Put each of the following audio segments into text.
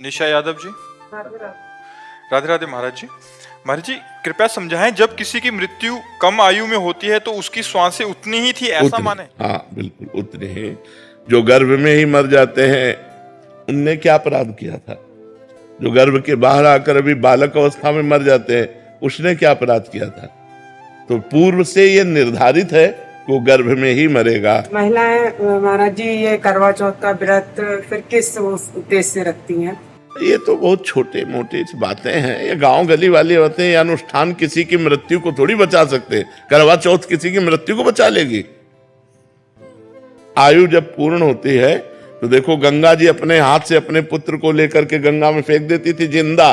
निशा यादव जी। राधे राधे महाराज जी। महाराज जी कृपया समझाएं, जब किसी की मृत्यु कम आयु में होती है तो उसकी श्वासें उतनी ही थी, ऐसा उतने, माने? हाँ बिल्कुल उतने हैं। जो गर्भ में ही मर जाते हैं उनने क्या अपराध किया था? जो गर्भ के बाहर आकर अभी बालक अवस्था में मर जाते हैं उसने क्या अपराध किया था? तो पूर्व से ये निर्धारित है कि वो गर्भ में ही मरेगा। महिलाएं महाराज जी ये करवा चौथ का व्रत फिर किस उद्देश्य से रखती हैं? ये तो बहुत छोटे मोटे बातें हैं, ये गांव गली वाली बातें। ये अनुष्ठान किसी की मृत्यु को थोड़ी बचा सकते। करवा चौथ किसी की मृत्यु को बचा लेगी? आयु जब पूर्ण होती है तो देखो, गंगा जी अपने हाथ से अपने पुत्र को लेकर के गंगा में फेंक देती थी जिंदा।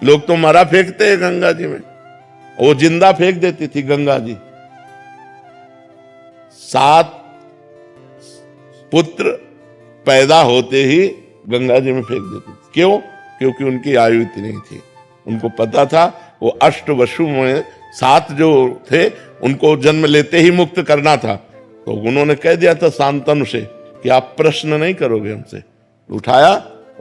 लोग तो मरा फेंकते हैं गंगा जी में, वो जिंदा फेंक देती थी गंगा जी। 7 पुत्र पैदा होते ही गंगा जी में फेंक देती थी। क्यों? क्योंकि उनकी आयु इतनी थी। उनको पता था वो अष्टवसु में 7 जो थे उनको जन्म लेते ही मुक्त करना था। तो उन्होंने कह दिया था शांतनु से कि आप प्रश्न नहीं करोगे हमसे। उठाया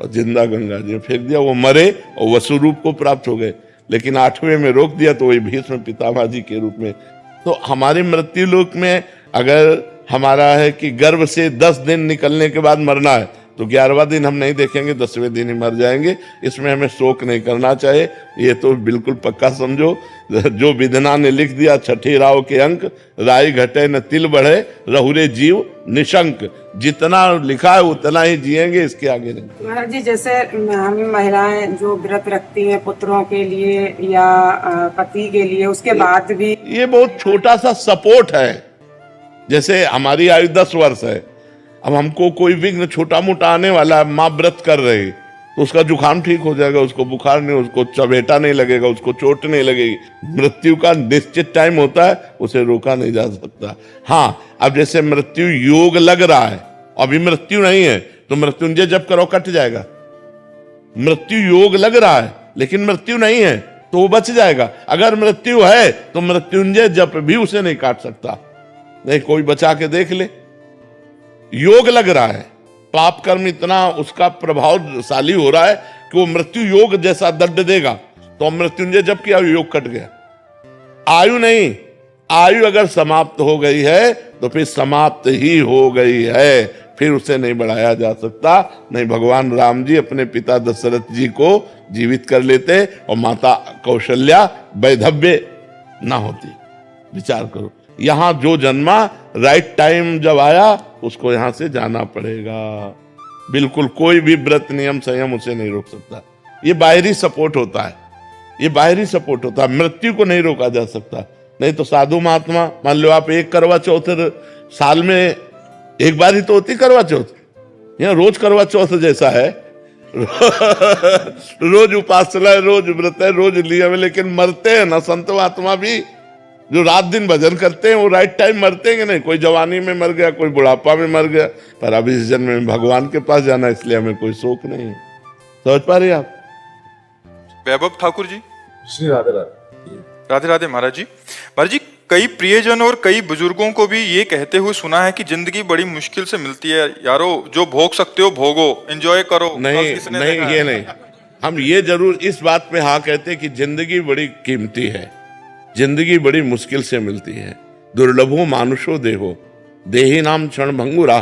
और जिंदा गंगा जी में फेंक दिया। वो मरे और वसु रूप को प्राप्त हो गए। लेकिन 8वें में रोक दिया तो वही भीष्म पितामह जी के रूप में। तो हमारे मृत्यु लोक में अगर हमारा है कि गर्भ से 10 दिन निकलने के बाद मरना है तो 11वां दिन हम नहीं देखेंगे, 10वें दिन ही मर जाएंगे। इसमें हमें शोक नहीं करना चाहिए। ये तो बिल्कुल पक्का समझो, जो विधना ने लिख दिया 6ठे राव के अंक, राई घटे न तिल बढ़े रहुरे जीव निशंक। जितना लिखा है उतना ही जिएंगे, इसके आगे नहीं। महाराज जी जैसे हम महिलाएं जो व्रत रखती हैं पुत्रों के लिए या पति के लिए, उसके बाद भी ये बहुत छोटा सा सपोर्ट है। जैसे हमारी आयु 10 वर्ष है, अब हमको कोई विघ्न छोटा मोटा आने वाला है, माँ व्रत कर रही तो उसका जुकाम ठीक हो जाएगा, उसको बुखार नहीं, उसको चबेटा नहीं लगेगा, उसको चोट नहीं लगेगी। मृत्यु का निश्चित टाइम होता है, उसे रोका नहीं जा सकता। हाँ, अब जैसे मृत्यु योग लग रहा है, अभी मृत्यु नहीं है तो मृत्युंजय जप करो कट जाएगा। मृत्यु योग लग रहा है लेकिन मृत्यु नहीं है तो वो बच जाएगा। अगर मृत्यु है तो मृत्युंजय जप भी उसे नहीं काट सकता। नहीं, कोई बचा के देख ले। योग लग रहा है, पाप कर्म इतना उसका प्रभावशाली हो रहा है कि वो मृत्यु योग जैसा दंड देगा। तो मृत्युंजय जब किया योग कट गया। आयु नहीं, आयु अगर समाप्त हो गई है तो फिर समाप्त ही हो गई है, फिर उसे नहीं बढ़ाया जा सकता। नहीं, भगवान राम जी अपने पिता दशरथ जी को जीवित कर लेते और माता कौशल्या वैधव्य ना होती। विचार करो, यहां जो जन्मा राइट टाइम जब आया उसको यहां से जाना पड़ेगा। बिल्कुल कोई भी व्रत नियम संयम उसे नहीं रोक सकता। ये बाहरी सपोर्ट होता है, ये बाहरी सपोर्ट होता है, मृत्यु को नहीं रोका जा सकता। नहीं तो साधु महात्मा, मान लो आप एक करवा चौथ साल में एक बार ही तो होती करवा चौथ, यहाँ रोज करवा चौथ जैसा है। रोज उपासना है, रोज व्रत है, रोज नियम है, लेकिन मरते हैं ना संत महात्मा भी। जो रात दिन भजन करते हैं वो राइट टाइम मरते हैं कि नहीं? कोई जवानी में मर गया, कोई बुढ़ापा में मर गया, पर अब इस जन्म में भगवान के पास जाना, इसलिए हमें कोई शोक नहीं है। समझ पा रहे आप? वैभव ठाकुर जी। श्री राधे राधे। राधे राधे महाराज जी। महाराज जी, कई प्रियजन और कई बुजुर्गों को भी ये कहते हुए सुना है कि जिंदगी बड़ी मुश्किल से मिलती है। यारो, जो भोग सकते हो भोगो, एंजॉय करो। नहीं नहीं, ये नहीं। हम ये जरूर इस बात पे हाँ कहते हैं कि जिंदगी बड़ी कीमती है, जिंदगी बड़ी मुश्किल से मिलती है। दुर्लभो मानुषो देहो देही नाम क्षण भंगुरा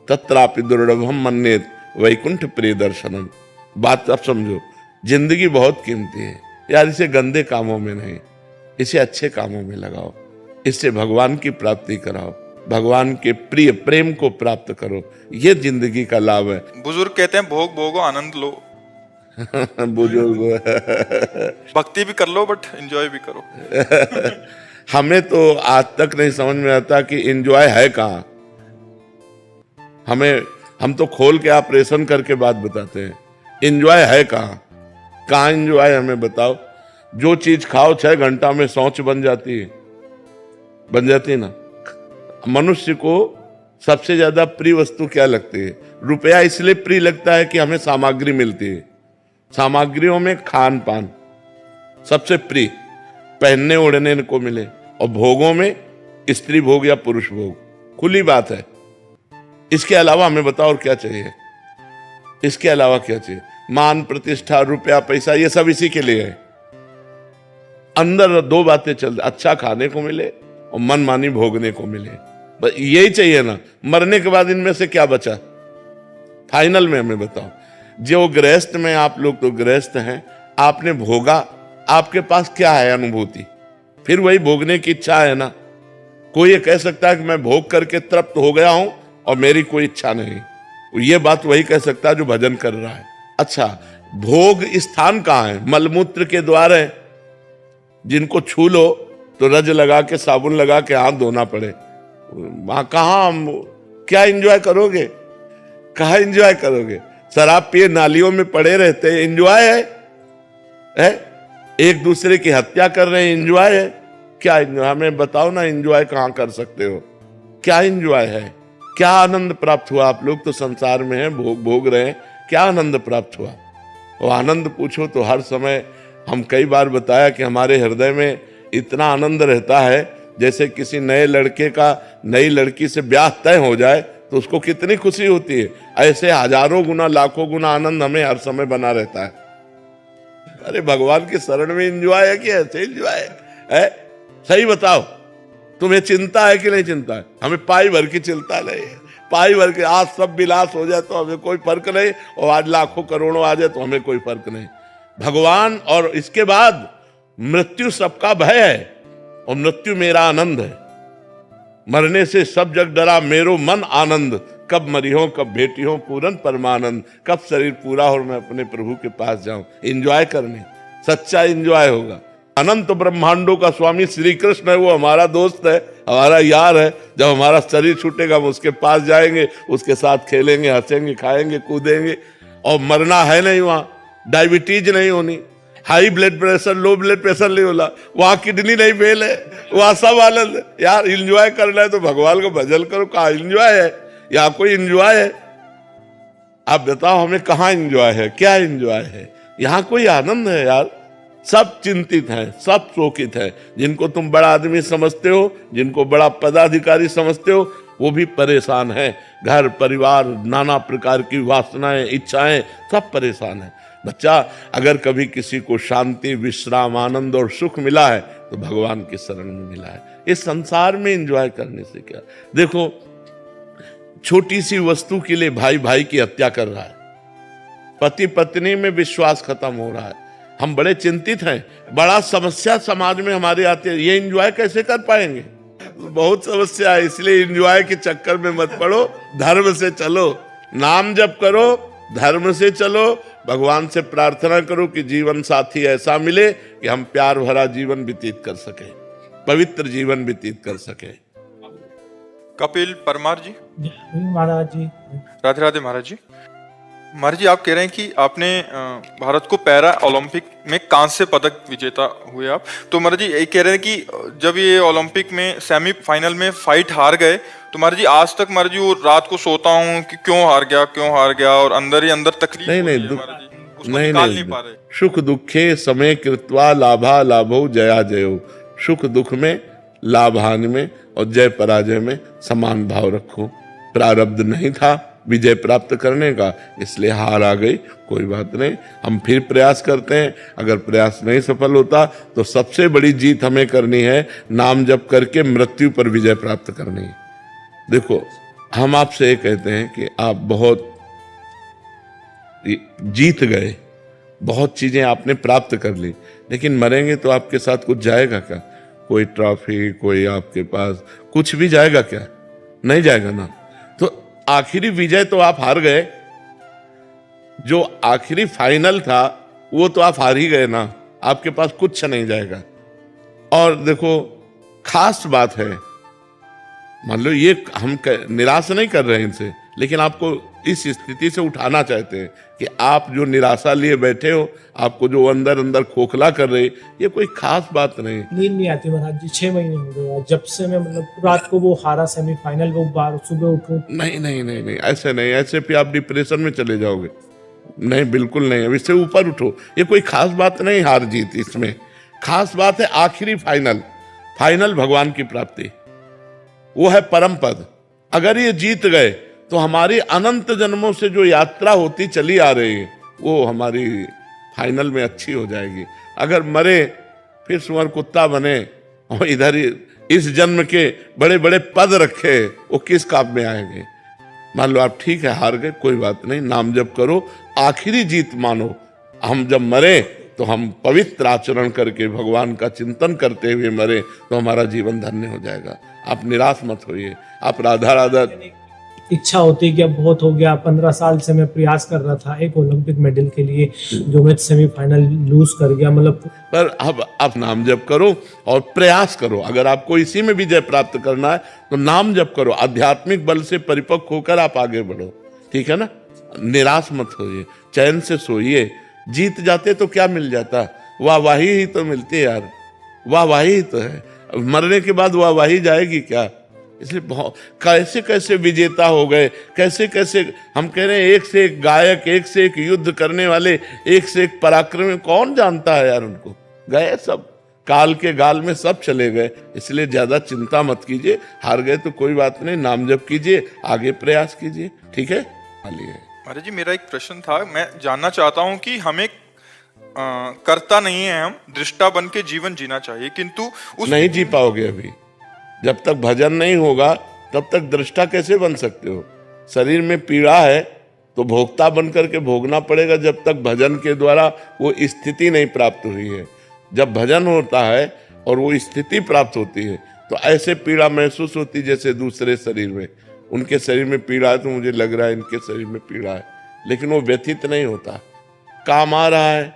तत्रापि दुर्लभम मन्येत वैकुंठ प्रिय दर्शनम। बात अब समझो, जिंदगी बहुत कीमती है यार। इसे गंदे कामों में नहीं, इसे अच्छे कामों में लगाओ। इससे भगवान की प्राप्ति कराओ, भगवान के प्रिय प्रेम को प्राप्त करो। ये जिंदगी का लाभ है। बुजुर्ग कहते हैं भोग भोगो आनंद लो। बुजुर्ग भक्ति भी कर लो बट एंजॉय भी करो। हमें तो आज तक नहीं समझ में आता कि एंजॉय है कहाँ। हम तो खोल के ऑपरेशन करके बात बताते हैं, एंजॉय है कहाँ? कहाँ एंजॉय हमें बताओ। जो चीज खाओ 6 घंटा में शौच बन जाती है, बन जाती है ना। मनुष्य को सबसे ज्यादा प्रिय वस्तु क्या लगती है? रुपया इसलिए प्रिय लगता है कि हमें सामग्री मिलती है। सामग्रियों में खान पान सबसे प्रिय, पहनने ओढ़ने को मिले, और भोगों में स्त्री भोग या पुरुष भोग, खुली बात है। इसके अलावा हमें बताओ और क्या चाहिए? इसके अलावा क्या चाहिए? मान प्रतिष्ठा रुपया पैसा ये सब इसी के लिए है। अंदर दो बातें चलती, अच्छा खाने को मिले और मनमानी भोगने को मिले, बस यही चाहिए ना। मरने के बाद इनमें से क्या बचा? फाइनल में हमें बताओ। जो गृहस्थ में आप लोग तो गृहस्थ हैं, आपने भोगा, आपके पास क्या है अनुभूति? फिर वही भोगने की इच्छा है ना। कोई ये कह सकता है कि मैं भोग करके तृप्त हो गया हूं और मेरी कोई इच्छा नहीं, ये बात वही कह सकता है जो भजन कर रहा है। अच्छा, भोग स्थान कहाँ है? मलमूत्र के द्वार है, जिनको छू लो तो रज लगा के साबुन लगा के हाथ धोना पड़े, वहां कहाँ क्या एंजॉय करोगे? कहाँ एंजॉय करोगे? शराब पिए नालियों में पड़े रहते, एंजॉय है? एक दूसरे की हत्या कर रहे हैं, एंजॉय है? क्या एंजॉय? हमें बताओ ना, एंजॉय कहाँ कर सकते हो? क्या एंजॉय है? क्या आनंद प्राप्त हुआ? आप लोग तो संसार में हैं, भोग रहे हैं, क्या आनंद प्राप्त हुआ? वो आनंद पूछो तो हर समय हम कई बार बताया कि हमारे हृदय में इतना आनंद रहता है, जैसे किसी नए लड़के का नई लड़की से ब्याह तय हो जाए तो उसको कितनी खुशी होती है, ऐसे हजारों गुना लाखों गुना आनंद हमें हर समय बना रहता है। अरे भगवान की शरण में एंजॉय है कि ऐसे एंजॉय है? सही बताओ, तुम्हें चिंता है कि नहीं चिंता है? हमें पाई भर की चिंता नहीं है, पाई भर के। आज सब विलास हो जाए तो हमें कोई फर्क नहीं, और आज लाखों करोड़ों आ जाए तो हमें कोई फर्क नहीं। भगवान और इसके बाद मृत्यु सबका भय है, और मृत्यु मेरा आनंद है। मरने से सब जग डरा मेरो मन आनंद, कब मरी हो कब भेटी हो पूरन परमानंद, कब शरीर पूरा हो मैं अपने प्रभु के पास जाऊं। एंजॉय करने, सच्चा एंजॉय होगा। अनंत ब्रह्मांडों का स्वामी श्री कृष्ण है, वो हमारा दोस्त है, हमारा यार है। जब हमारा शरीर छूटेगा हम उसके पास जाएंगे, उसके साथ खेलेंगे, हंसेंगे, खाएंगे, कूदेंगे। और मरना है नहीं, वहां डायबिटीज नहीं होनी, high blood pressure, low blood pressure नहीं होला, वहां किडनी नहीं फेल है, वहां सब आनंद है। यार एंजॉय करना है तो भगवान को भजन करो। कहाँ एंजॉय है? यहाँ कोई एंजॉय है? आप बताओ हमें, कहाँ एंजॉय है? क्या एंजॉय है? यहाँ कोई आनंद है यार? सब चिंतित हैं, सब शोकित हैं। जिनको तुम बड़ा आदमी समझते हो, जिनको बड़ा पदाधिकारी समझते हो, वो भी परेशान है। घर परिवार, नाना प्रकार की वासनाएं, इच्छाएं, सब परेशान है। बच्चा, अगर कभी किसी को शांति, विश्राम, आनंद और सुख मिला है तो भगवान की शरण में मिला है। इस संसार में एंजॉय करने से क्या? देखो, छोटी सी वस्तु के लिए भाई भाई की हत्या कर रहा है, पति पत्नी में विश्वास खत्म हो रहा है। हम बड़े चिंतित हैं, बड़ा समस्या समाज में हमारे आती है। ये एंजॉय कैसे कर पाएंगे? बहुत समस्या है, इसलिए एंजॉय के चक्कर में मत पड़ो, धर्म से चलो, नाम जप करो, धर्म से चलो, भगवान से प्रार्थना करो कि जीवन साथी ऐसा मिले कि हम प्यार भरा जीवन व्यतीत कर सके, पवित्र जीवन व्यतीत कर सके। कपिल परमार जी। महाराज जी, राधे राधे महाराज जी। महाराज जी, आप कह रहे हैं कि आपने भारत को पैरा ओलंपिक में कांस्य पदक विजेता हुए आप, तो महाराज जी ये कह रहे हैं कि जब ये ओलंपिक में सेमीफाइनल में फाइट हार गए तो महाराज जी आज तक महाराज जी वो रात को सोता हूँ कि क्यों हार गया, और अंदर ही अंदर तकलीफ नहीं होती है नहीं, महाराज जी, उसको निकाल नहीं पा रहे। सुख दुखे समय कृत्वा लाभा लाभो जया जयो। सुख दुख में, लाभ हानि में और जय पराजय में समान भाव रखो। प्रारब्ध नहीं था विजय प्राप्त करने का, इसलिए हार आ गई, कोई बात नहीं, हम फिर प्रयास करते हैं। अगर प्रयास नहीं सफल होता तो सबसे बड़ी जीत हमें करनी है, नाम जप करके मृत्यु पर विजय प्राप्त करनी है। देखो, हम आपसे ये कहते हैं कि आप बहुत जीत गए, बहुत चीजें आपने प्राप्त कर ली, लेकिन मरेंगे तो आपके साथ कुछ जाएगा क्या? कोई ट्रॉफी, कोई आपके पास कुछ भी जाएगा क्या? नहीं जाएगा ना। तो आखिरी विजय तो आप हार गए, जो आखिरी फाइनल था वो तो आप हार ही गए ना, आपके पास कुछ नहीं जाएगा। और देखो, खास बात है, मान लो ये हम निराश नहीं कर रहे हैं इनसे, लेकिन आपको इस स्थिति से उठाना चाहते हैं कि आप जो निराशा लिए बैठे हो, आपको जो अंदर अंदर खोखला कर रहे, ये कोई खास बात नहीं। नींद नहीं आती महाराज जी, 6 महीने हो गए जब से मैं, मतलब रात को वो हारा सेमीफाइनल, वो बार सुबह उठूं। नहीं नहीं नहीं नहीं, ऐसे नहीं, ऐसे फिर आप डिप्रेशन में चले जाओगे। नहीं, बिल्कुल नहीं, अब इससे ऊपर उठो। ये कोई खास बात नहीं हार जीत, इसमें खास बात है आखिरी फाइनल भगवान की प्राप्ति, वो है परम पद। अगर ये जीत गए तो हमारी अनंत जन्मों से जो यात्रा होती चली आ रही है, वो हमारी फाइनल में अच्छी हो जाएगी। अगर मरे फिर सुअर कुत्ता बने और इधर ही इस जन्म के बड़े बड़े पद रखे, वो किस काम में आएंगे। मान लो आप ठीक है हार गए, कोई बात नहीं, नाम जप करो, आखिरी जीत मानो। हम जब मरे तो हम पवित्र आचरण करके भगवान का चिंतन करते हुए मरे तो हमारा जीवन धन्य हो जाएगा। आप निराश मत होइए। आप राधा राधा इच्छा होती है कि अब बहुत हो गया, 15 साल से मैं प्रयास कर रहा था एक ओलंपिक मेडल के लिए, जो मैं सेमीफाइनल लूज कर गया। मतलब पर अब आप नाम जप करो और प्रयास करो। अगर आपको इसी में विजय प्राप्त करना है तो नाम जप करो, आध्यात्मिक बल से परिपक्व होकर आप आगे बढ़ो, ठीक है ना। निराश मत होइए, चैन से सोइए। जीत जाते तो क्या मिल जाता, वाहवाही ही तो मिलती है यार, वाहवाही ही तो है। मरने के बाद वाहवाही जाएगी क्या। इसलिए बहुत कैसे कैसे विजेता हो गए, कैसे कैसे हम कह रहे हैं, एक से एक गायक, एक से एक युद्ध करने वाले, एक से एक पराक्रमी, कौन जानता है यार उनको। गए सब, काल के गाल में सब चले गए। इसलिए ज्यादा चिंता मत कीजिए, हार गए तो कोई बात नहीं, नाम जप कीजिए, आगे प्रयास कीजिए, ठीक है। महाराज जी मेरा एक प्रश्न था, मैं जानना चाहता हूँ कि हमें करता नहीं है, हम दृष्टा बन के जीवन जीना चाहिए, किंतु उस नहीं जी पाओगे अभी। जब तक भजन नहीं होगा तब तक दृष्टा कैसे बन सकते हो। शरीर में पीड़ा है तो भोक्ता बन करके भोगना पड़ेगा, जब तक भजन के द्वारा वो स्थिति नहीं प्राप्त हुई है। जब भजन होता है और वो स्थिति प्राप्त होती है तो ऐसे पीड़ा महसूस होती जैसे दूसरे शरीर में। उनके शरीर में पीड़ा है तो मुझे लग रहा है इनके शरीर में पीड़ा है, लेकिन वो व्यथित नहीं होता। काम आ रहा है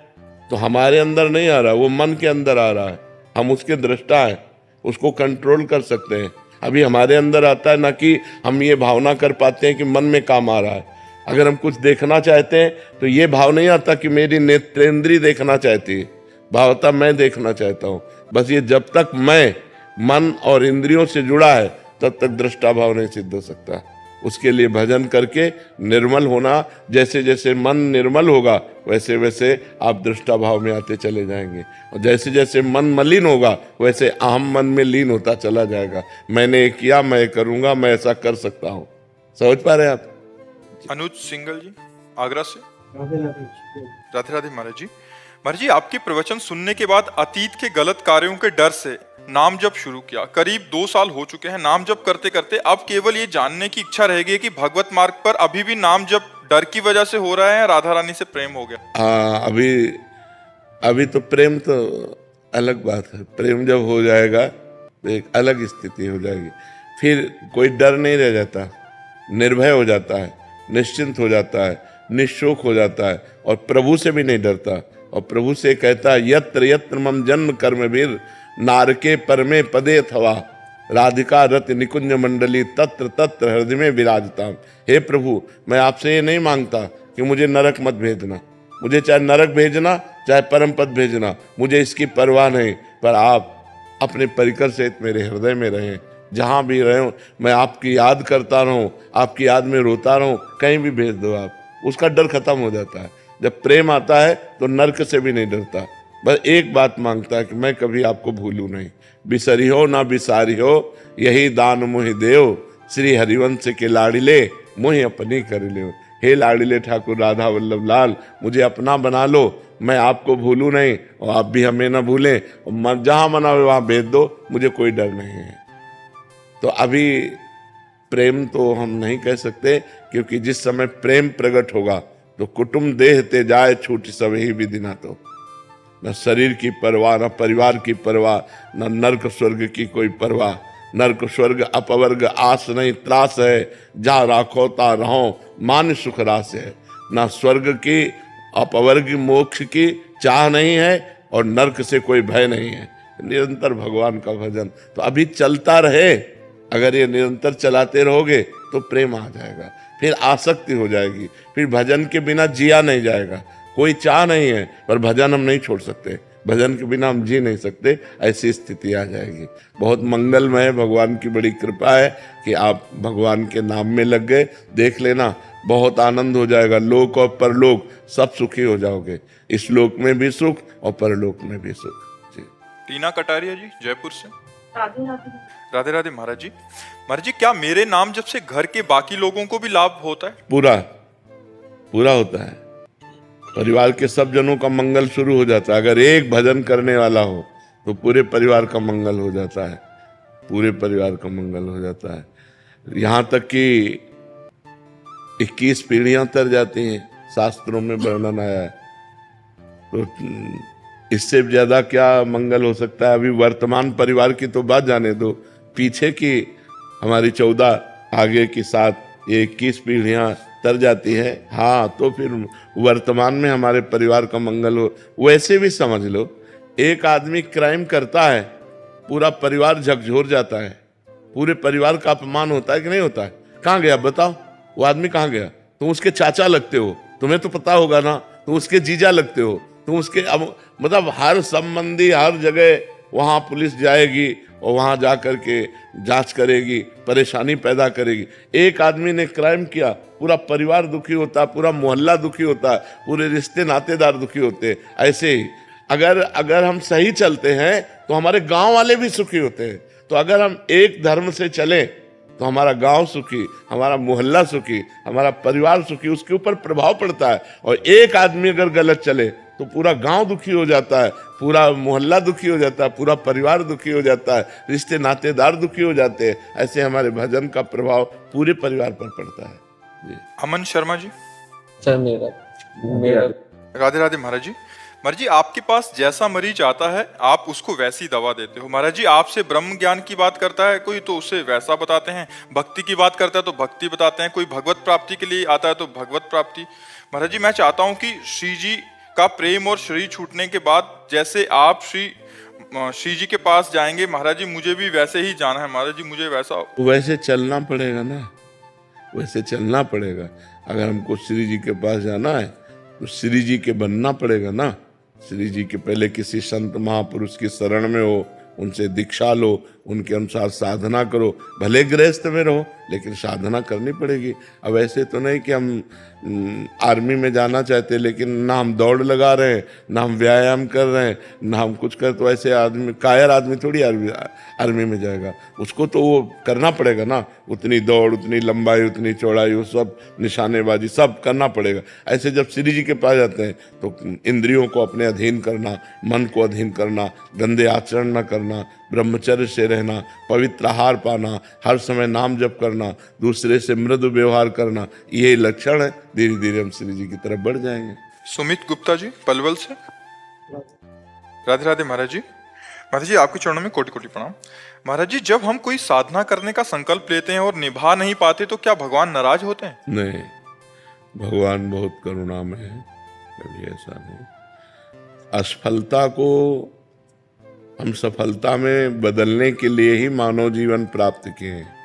तो हमारे अंदर नहीं आ रहा, वो मन के अंदर आ रहा है। हम उसके दृष्टा हैं, उसको कंट्रोल कर सकते हैं। अभी हमारे अंदर आता है ना कि हम ये भावना कर पाते हैं कि मन में काम आ रहा है। अगर हम कुछ देखना चाहते हैं तो ये भाव नहीं आता कि मेरी नेत्रेंद्री देखना चाहती है, भाव आता मैं देखना चाहता हूँ। बस ये जब तक मैं मन और इंद्रियों से जुड़ा है तब तक दृष्टा भाव नहीं सिद्ध हो सकता। उसके लिए भजन करके निर्मल होना, जैसे जैसे मन निर्मल होगा वैसे वैसे आप दृष्टा भाव में आते चले जाएंगे, और जैसे जैसे मन मलिन होगा वैसे अहम मन में लीन होता चला जाएगा। मैंने ये किया, मैं करूंगा, मैं ऐसा कर सकता हूँ। समझ पा रहे हैं आप। अनुज सिंगल जी आगरा से। राधे राधे महाराज जी। महाराज जी आपके प्रवचन सुनने के बाद अतीत के गलत कार्यों के डर से नाम जप शुरू किया। करीब 2 साल हो चुके हैं नाम जप करते करते। अब केवल ये जानने की इच्छा रह गई कि भगवत मार्ग पर अभी भी नाम जप डर की वजह से हो रहा है या राधा रानी से प्रेम हो गया। अभी तो प्रेम तो अलग बात है। प्रेम जब हो जाएगा तो एक अलग स्थिति हो जाएगी, फिर कोई डर नहीं रह जाता, निर्भय हो जाता है, निश्चिंत हो जाता है, निशोक हो जाता है, और प्रभु से भी नहीं डरता। और प्रभु से कहता है यत्र यत्र मम जन्म कर्म वीर नारके परमे पदे थवा राधिका रत निकुंज मंडली तत्र तत्र हृदय में विराजता। हे प्रभु, मैं आपसे ये नहीं मांगता कि मुझे नरक मत भेजना, मुझे चाहे नरक भेजना चाहे परम पद भेजना, मुझे इसकी परवाह नहीं, पर आप अपने परिकर सहित मेरे हृदय में रहें। जहाँ भी रहूं मैं आपकी याद करता रहूं, आपकी याद में रोता रहूं, कहीं भी भेज दो आप। उसका डर खत्म हो जाता है। जब प्रेम आता है तो नरक से भी नहीं डरता, बस एक बात मांगता है कि मैं कभी आपको भूलूं नहीं। बिसरी हो ना बिसारी हो यही दान मुहि देव, श्री हरिवंश के लाडिले मुहि अपनी कर ले। हे लाडिले ठाकुर राधा वल्लभ लाल, मुझे अपना बना लो, मैं आपको भूलूं नहीं और आप भी हमें ना भूलें, और जहाँ मना हो वहाँ भेज दो, मुझे कोई डर नहीं है। तो अभी प्रेम तो हम नहीं कह सकते, क्योंकि जिस समय प्रेम प्रकट होगा तो कुटुंब देह ते जाए छूट सब ही विधि ना। तो न शरीर की परवाह, न परिवार की परवाह, न नरक स्वर्ग की कोई परवाह। नरक स्वर्ग अपवर्ग आस नहीं त्रास है, जा राखो ता रहो मान सुख रास है। न स्वर्ग की अपवर्ग मोक्ष की चाह नहीं है और नरक से कोई भय नहीं है। निरंतर भगवान का भजन तो अभी चलता रहे। अगर ये निरंतर चलाते रहोगे तो प्रेम आ जाएगा, फिर आसक्ति हो जाएगी, फिर भजन के बिना जिया नहीं जाएगा। कोई चाह नहीं है पर भजन हम नहीं छोड़ सकते, भजन के बिना हम जी नहीं सकते, ऐसी स्थिति आ जाएगी। बहुत मंगलमय है, भगवान की बड़ी कृपा है कि आप भगवान के नाम में लग गए। देख लेना बहुत आनंद हो जाएगा, लोक और परलोक सब सुखी हो जाओगे। इस लोक में भी सुख और परलोक में भी सुख। जी टीना कटारिया जी जयपुर से। राधे राधे महाराज जी। महाराज जी क्या मेरे नाम जब से घर के बाकी लोगों को भी लाभ होता है? पूरा होता है। परिवार के सब जनों का मंगल शुरू हो जाता है। अगर एक भजन करने वाला हो तो पूरे परिवार का मंगल हो जाता है, पूरे परिवार का मंगल हो जाता है। यहाँ तक कि 21 पीढ़ियां तर जाती हैं, शास्त्रों में वर्णन आया है। तो इससे ज्यादा क्या मंगल हो सकता है। अभी वर्तमान परिवार की तो बात जाने दो, पीछे की हमारी 14 आगे की 7 ये 21 पीढ़ियां तर जाती है। हाँ, तो फिर वर्तमान में हमारे परिवार का मंगल हो। वैसे भी समझ लो, एक आदमी क्राइम करता है, पूरा परिवार झकझोर जाता है, पूरे परिवार का अपमान होता है कि नहीं होता है। कहाँ गया बताओ, वो आदमी कहाँ गया? तुम उसके चाचा लगते हो, तुम्हें तो पता होगा ना, तुम उसके जीजा लगते हो, तुम उसके मतलब हर संबंधी हर जगह वहां पुलिस जाएगी और वहां जा करके जांच करेगी, परेशानी पैदा करेगी। एक आदमी ने क्राइम किया, पूरा परिवार दुखी होता है, पूरा मोहल्ला दुखी होता है, पूरे रिश्ते नातेदार दुखी होते हैं। ऐसे ही अगर हम सही चलते हैं तो हमारे गांव वाले भी सुखी होते हैं। तो अगर हम एक धर्म से चलें तो हमारा गांव सुखी, हमारा मोहल्ला सुखी, हमारा परिवार सुखी, उसके ऊपर प्रभाव पड़ता है। और एक आदमी अगर गलत चले तो पूरा गांव दुखी हो जाता है, पूरा मोहल्ला दुखी हो जाता है, पूरा परिवार दुखी हो जाता है, रिश्ते नातेदार दुखी हो जाते हैं। ऐसे हमारे भजन का प्रभाव पूरे परिवार पर पड़ता है। जी। अमन शर्मा जी। सर मेरा राधे राधे महाराज जी। महाराज जी, आपके पास जैसा मरीज आता है आप उसको वैसी दवा देते हो। महाराज जी, आपसे ब्रह्म ज्ञान की बात करता है कोई तो उसे वैसा बताते हैं, भक्ति की बात करता है तो भक्ति बताते हैं, कोई भगवत प्राप्ति के लिए आता है तो भगवत प्राप्ति। महाराज जी, मैं चाहता हूँ कि श्री जी का प्रेम और शरीर छूटने के बाद जैसे आप श्री जी के पास जाएंगे, महाराज जी मुझे भी वैसे ही जाना है। महाराज जी मुझे वैसे चलना पड़ेगा ना, वैसे चलना पड़ेगा। अगर हमको श्री जी के पास जाना है तो श्री जी के बनना पड़ेगा ना। श्री जी के पहले किसी संत महापुरुष की शरण में हो, उनसे दीक्षा लो, उनके अनुसार साधना करो। भले गृहस्थ में रहो लेकिन साधना करनी पड़ेगी। अब ऐसे तो नहीं कि हम आर्मी में जाना चाहते लेकिन ना हम दौड़ लगा रहे हैं, ना हम व्यायाम कर रहे हैं, ना हम कुछ कर, तो ऐसे आदमी कायर आदमी थोड़ी आर्मी में जाएगा। उसको तो वो करना पड़ेगा ना, उतनी दौड़, उतनी लंबाई, उतनी चौड़ाई, वो सब निशानेबाजी सब करना पड़ेगा। ऐसे जब श्री जी के पास जाते हैं तो इंद्रियों को अपने अधीन करना, मन को अधीन करना, गंदे आचरण न करना, ब्रह्मचर्य से रहना, पवित्र आहार पाना, हर समय नाम जप करना, दूसरे से मृदु व्यवहार करना, ये लक्षण है। धीरे धीरे हम श्री जी की तरफ बढ़ जाएंगे। सुमित गुप्ता जी पलवल से। राधे राधे महाराज जी। महाराज जी, आपके चरणों में कोटि कोटि प्रणाम। महाराज जी, जब हम कोई साधना करने का संकल्प लेते हैं और निभा नहीं पाते तो क्या भगवान नाराज होते हैं? नहीं, भगवान बहुत करुणामय है, कभी ऐसा नहीं। असफलता को हम सफलता में बदलने के लिए ही मानव जीवन प्राप्त किए हैं।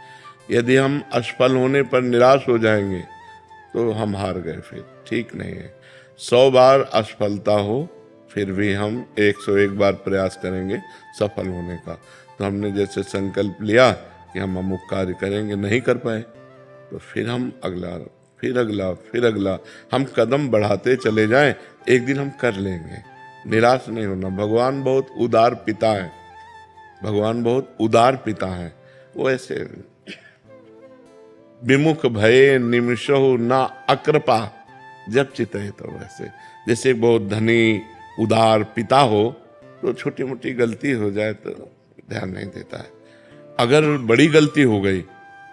यदि हम असफल होने पर निराश हो जाएंगे तो हम हार गए, फिर ठीक नहीं है। 100 बार असफलता हो फिर भी हम 101 बार प्रयास करेंगे सफल होने का। तो हमने जैसे संकल्प लिया कि हम अमुक कार्य करेंगे, नहीं कर पाए तो फिर हम अगला, फिर अगला, फिर अगला, हम कदम बढ़ाते चले जाएं, एक दिन हम कर लेंगे। निराश नहीं होना। भगवान बहुत उदार पिता है, भगवान बहुत उदार पिता है। वो ऐसे विमुख भये निमिषो ना अकृपा जब चितए, तो वैसे जैसे बहुत धनी उदार पिता हो तो छोटी मोटी गलती हो जाए तो ध्यान नहीं देता है। अगर बड़ी गलती हो गई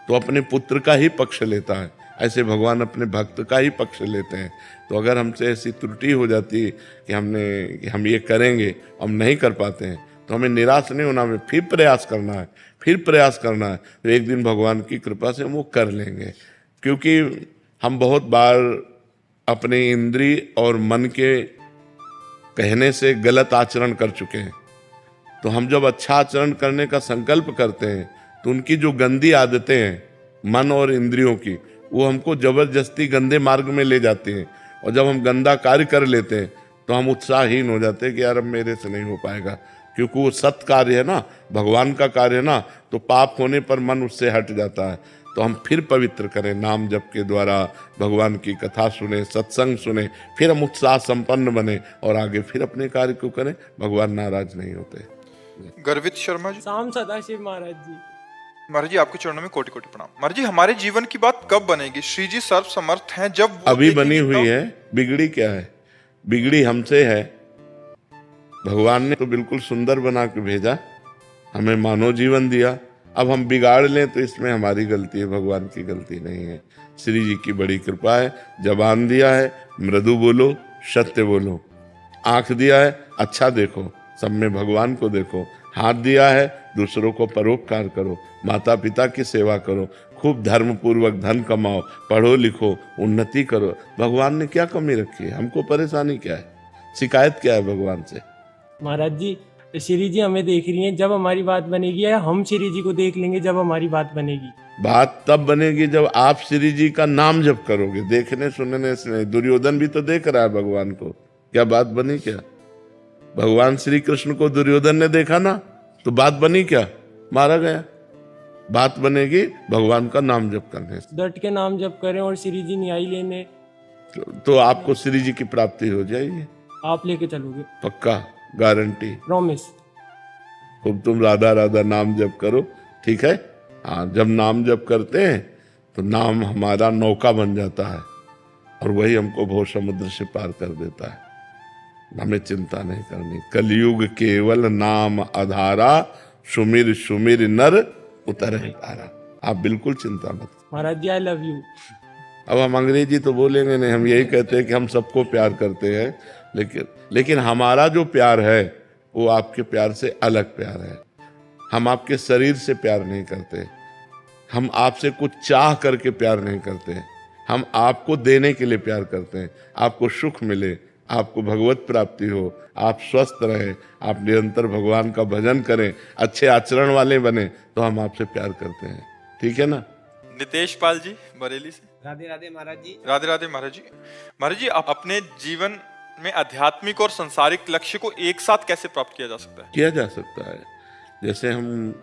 तो अपने पुत्र का ही पक्ष लेता है। ऐसे भगवान अपने भक्त का ही पक्ष लेते हैं। तो अगर हमसे ऐसी त्रुटि हो जाती है कि हम ये करेंगे, हम नहीं कर पाते हैं, तो हमें निराश नहीं होना, हमें फिर प्रयास करना है, फिर प्रयास करना है। तो एक दिन भगवान की कृपा से हम वो कर लेंगे। क्योंकि हम बहुत बार अपने इंद्रिय और मन के कहने से गलत आचरण कर चुके हैं। तो हम जब अच्छा आचरण करने का संकल्प करते हैं तो उनकी जो गंदी आदतें हैं मन और इंद्रियों की, वो हमको जबरदस्ती गंदे मार्ग में ले जाते हैं। और जब हम गंदा कार्य कर लेते हैं तो हम उत्साहहीन हो जाते हैं कि यार अब मेरे से नहीं हो पाएगा, क्योंकि वो सत कार्य है ना, भगवान का कार्य है ना, तो पाप होने पर मन उससे हट जाता है। तो हम फिर पवित्र करें, नाम जप के द्वारा भगवान की कथा सुने, सत्संग सुने, फिर हम उत्साह संपन्न बने और आगे फिर अपने कार्य को करें। भगवान नाराज नहीं होते। गर्वित शर्मा जी। शाम सदाशिव महाराज जी। महाराज जी, आपके चरणों में कोटि कोटि प्रणाम। महाराज जी, हमारे जीवन की बात कब बनेगी? श्री जी सर्व समर्थ हैं जब अभी बनी हुई है, बिगड़ी क्या है? बिगड़ी हमसे है। भगवान ने तो बिल्कुल सुंदर बना के भेजा, हमें मानव जीवन दिया, अब हम बिगाड़ लें तो इसमें हमारी गलती है, भगवान की गलती नहीं है। श्री जी की बड़ी कृपा है। जबान दिया है, मृदु बोलो, सत्य बोलो। आंख दिया है, अच्छा देखो, सब में भगवान को देखो। हाथ दिया है, दूसरों को परोपकार करो, माता पिता की सेवा करो, खूब धर्म पूर्वक धन कमाओ, पढ़ो लिखो, उन्नति करो। भगवान ने क्या कमी रखी है? हमको परेशानी क्या है, शिकायत क्या है भगवान से? महाराज जी, श्री जी हमें देख रही हैं, जब हमारी बात बनेगी, या हम श्री जी को देख लेंगे जब हमारी बात बनेगी? बात तब बनेगी जब आप श्री जी का नाम जप करोगे। देखने सुनने से नहीं। दुर्योधन भी तो देख रहा है भगवान को, क्या बात बनी क्या? भगवान श्री कृष्ण को दुर्योधन ने देखा ना, तो बात बनी क्या? मारा गया। बात बनेगी भगवान का नाम जप करने से। डट के नाम जप करें और श्री जी न्याय लेने, तो आपको श्री जी की प्राप्ति हो जाएगी। आप लेके चलोगे? पक्का, गारंटी, प्रॉमिस। खूब तुम राधा राधा नाम जप करो, ठीक है? हाँ, जब नाम जप करते हैं तो नाम हमारा नौका बन जाता है और वही हमको भव समुद्र से पार कर देता है। हमें चिंता नहीं करनी। कलयुग केवल नाम आधारा, सुमिर सुमिर नर उतरे तारा। आप बिल्कुल चिंता मत करो। महाराज जी, आई लव यू। अब हम अंग्रेजी तो बोलेंगे नहीं, हम यही कहते हैं कि हम सबको प्यार करते हैं, लेकिन हमारा जो प्यार है वो आपके प्यार से अलग प्यार है। हम आपके शरीर से प्यार नहीं करते, हम आपसे कुछ चाह करके प्यार नहीं करते, हम आपको देने के लिए प्यार करते हैं। आपको सुख मिले, आपको भगवत प्राप्ति हो, आप स्वस्थ रहे, आप निरंतर भगवान का भजन करें, अच्छे आचरण वाले बने, तो हम आपसे प्यार करते हैं। ठीक है ना? नितेश पाल जी बरेली से। राधे राधे महाराज जी। राधे राधे महाराज जी। महाराज जी, आप अपने जीवन में आध्यात्मिक और संसारिक लक्ष्य को एक साथ कैसे प्राप्त किया जा सकता है? किया जा सकता है। जैसे हम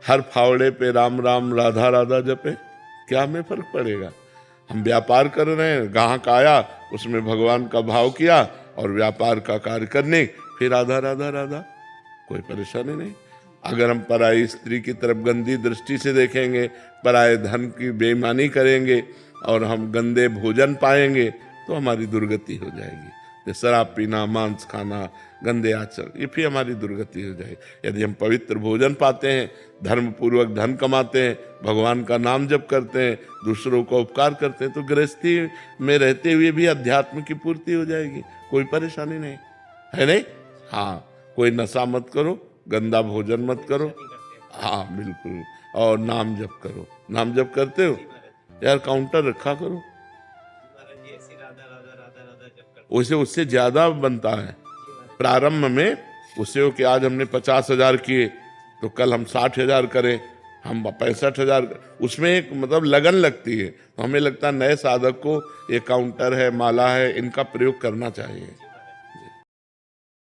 हर फावड़े पे राम राम राधा राधा जपे, क्या हमें फर्क पड़ेगा? हम व्यापार कर रहे हैं, ग्राहक आया, उसमें भगवान का भाव किया और व्यापार का कार्य करने, फिर राधा राधा राधा, कोई परेशानी नहीं। अगर हम पराई स्त्री की तरफ गंदी दृष्टि से देखेंगे, पराये धन की बेईमानी करेंगे और हम गंदे भोजन पाएंगे, तो हमारी दुर्गति हो जाएगी। जैसे शराब पीना, मांस खाना, गंदे आचरण, ये फिर हमारी दुर्गति हो जाएगी। यदि हम पवित्र भोजन पाते हैं, धर्म पूर्वक धन कमाते हैं, भगवान का नाम जप करते हैं, दूसरों को उपकार करते हैं, तो गृहस्थी में रहते हुए भी अध्यात्म की पूर्ति हो जाएगी। कोई परेशानी नहीं है, नहीं? हाँ, कोई नशा मत करो, गंदा भोजन मत करो, हाँ बिल्कुल, और नाम जप करो। नाम जप करते हो यार, काउंटर रखा करो, वैसे उससे ज्यादा बनता है। प्रारंभ में उससे हो कि आज हमने 50,000 किए तो कल हम 60,000 करें, हम 65,000, उसमें एक मतलब लगन लगती है। तो हमें लगता है नए साधक को ये काउंटर है, माला है, इनका प्रयोग करना चाहिए।